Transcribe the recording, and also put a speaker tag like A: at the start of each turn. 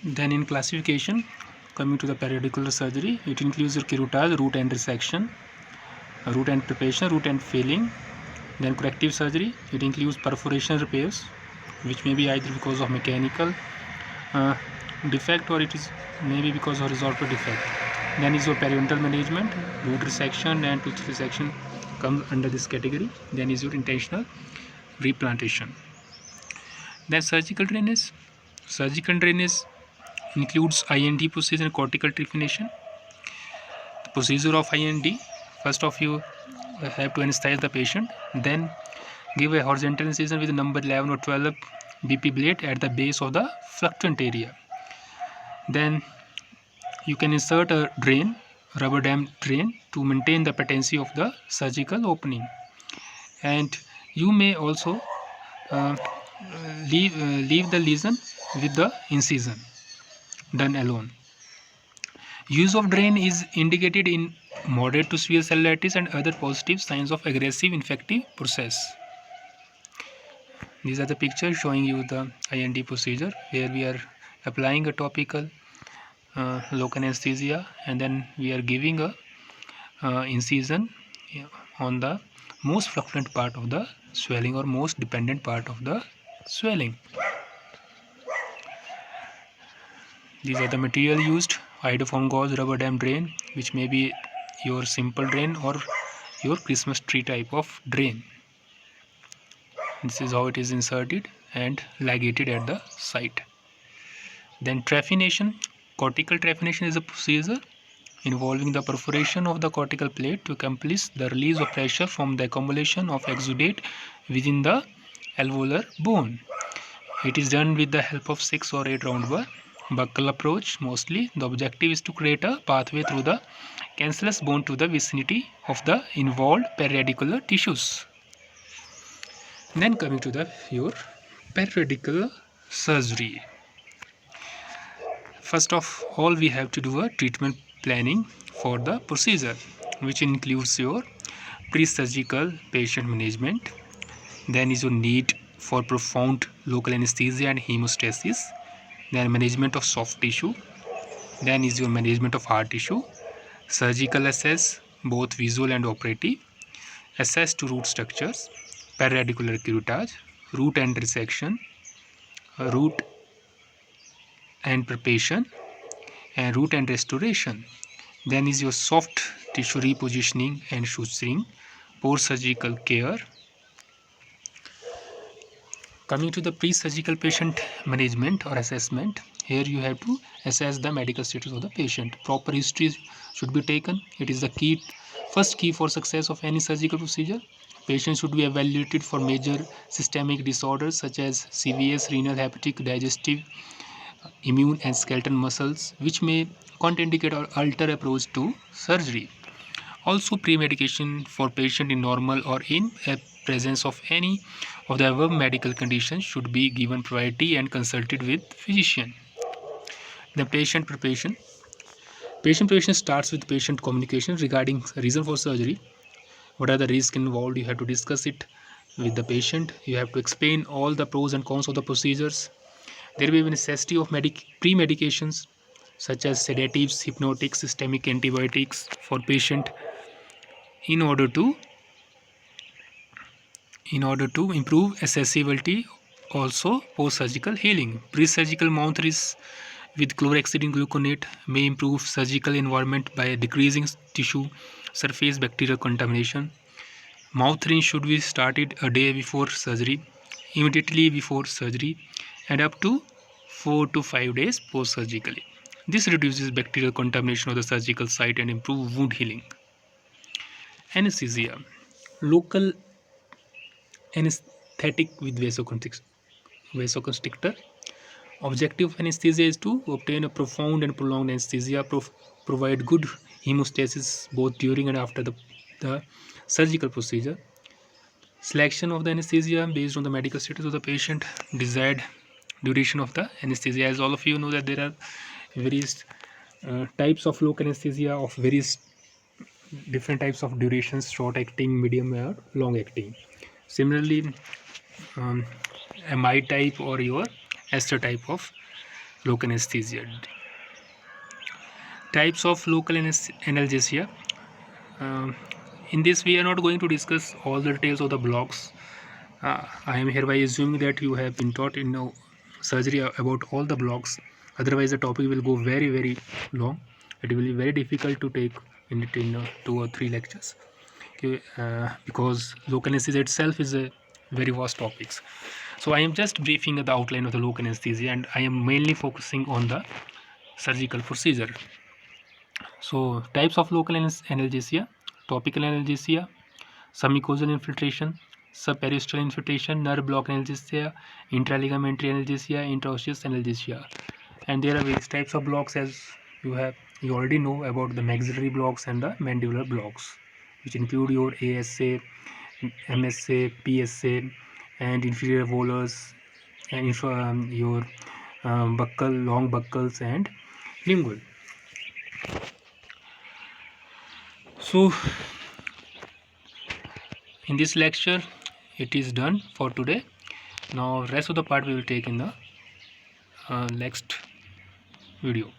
A: Then in classification, coming to the periodicular surgery, it includes your curettage, root and resection, root and preparation, root and filling. Then corrective surgery, it includes perforation repairs, which may be either because of mechanical defect or it is maybe because of horizontal defect. Then is your periodontal management, root resection and tooth resection comes under this category. Then is your intentional replantation. Then surgical drainage. Surgical drainage includes IND procedure and cortical trephination. The procedure of IND, first of you have to anesthetize the patient, then give a horizontal incision with number 11 or 12 BP blade at the base of the fluctuant area. Then you can insert a drain, rubber dam drain, to maintain the patency of the surgical opening. And you may also leave the lesion with the incision done alone. Use of drain is indicated in moderate to severe cellulitis and other positive signs of aggressive infective process. These are the pictures showing you the IND procedure where we are applying a topical local anesthesia and then we are giving a incision on the most fluctuant part of the swelling or most dependent part of the swelling. These are the material used: iodoform gauze, rubber dam drain, which may be your simple drain or your Christmas tree type of drain. This is how it is inserted and ligated at the site. Then trephination. Cortical trephination is a procedure involving the perforation of the cortical plate to accomplish the release of pressure from the accumulation of exudate within the alveolar bone. It is done with the help of 6 or 8 round buccal approach. Mostly the objective is to create a pathway through the cancellous bone to the vicinity of the involved periodicular tissues. Then coming to your periodicular surgery. First of all, we have to do a treatment planning for the procedure, which includes your pre-surgical patient management. Then is your need for profound local anesthesia and hemostasis. Then management of soft tissue. Then is your management of hard tissue. Surgical access, both visual and operative. Access to root structures, periodicular curettage, root and resection, root and preparation, and root and restoration. Then is your soft tissue repositioning and suturing, post-surgical care. Coming to the pre-surgical patient management or assessment, here you have to assess the medical status of the patient. Proper history should be taken. It is the first key for success of any surgical procedure. Patients should be evaluated for major systemic disorders such as CVS, renal, hepatic, digestive, immune and skeletal muscles, which may contraindicate or alter approach to surgery. Also, pre-medication for patient in normal or in presence of any of the above medical conditions should be given priority and consulted with physician. The patient preparation. Patient preparation starts with patient communication regarding reason for surgery. What are the risks involved? You have to discuss it with the patient. You have to explain all the pros and cons of the procedures. There may be necessity of pre-medications such as sedatives, hypnotics, systemic antibiotics for patient in order to improve accessibility, also post-surgical healing. Pre-surgical mouth rinse with chlorhexidine gluconate may improve surgical environment by decreasing tissue surface bacterial contamination. Mouth rinse should be started a day before surgery, immediately before surgery, and up to 4 to 5 days post-surgically. This reduces bacterial contamination of the surgical site and improves wound healing. Anesthesia. Local anesthetic with vasoconstrictor. Objective of anesthesia is to obtain a profound and prolonged anesthesia, provide good hemostasis both during and after the surgical procedure. Selection of the anesthesia based on the medical status of the patient, desired duration of the anesthesia. As all of you know that there are various types of local anesthesia of various different types of durations: short acting, medium, or long acting. Similarly, MI type or your Ester type of local anesthesia. Types of local analgesia. In this we are not going to discuss all the details of the blocks. I am hereby assuming that you have been taught in surgery about all the blocks. Otherwise the topic will go very long. It will be very difficult to take in 2 or 3 lectures. Okay, because local anesthesia itself is a very vast topics. So I am just briefing the outline of the local anesthesia, and I am mainly focusing on the surgical procedure. So types of local analgesia: topical analgesia, submucosal infiltration, subperiosteal infiltration, nerve block analgesia, intraligamentary analgesia, intraosseous analgesia. And there are various types of blocks, as you already know about the maxillary blocks and the mandibular blocks, which include your ASA, MSA, PSA, and inferior volars, and your buccal, long buccals, and lingual. So in this lecture it is done for today. Now rest of the part we will take in the next video.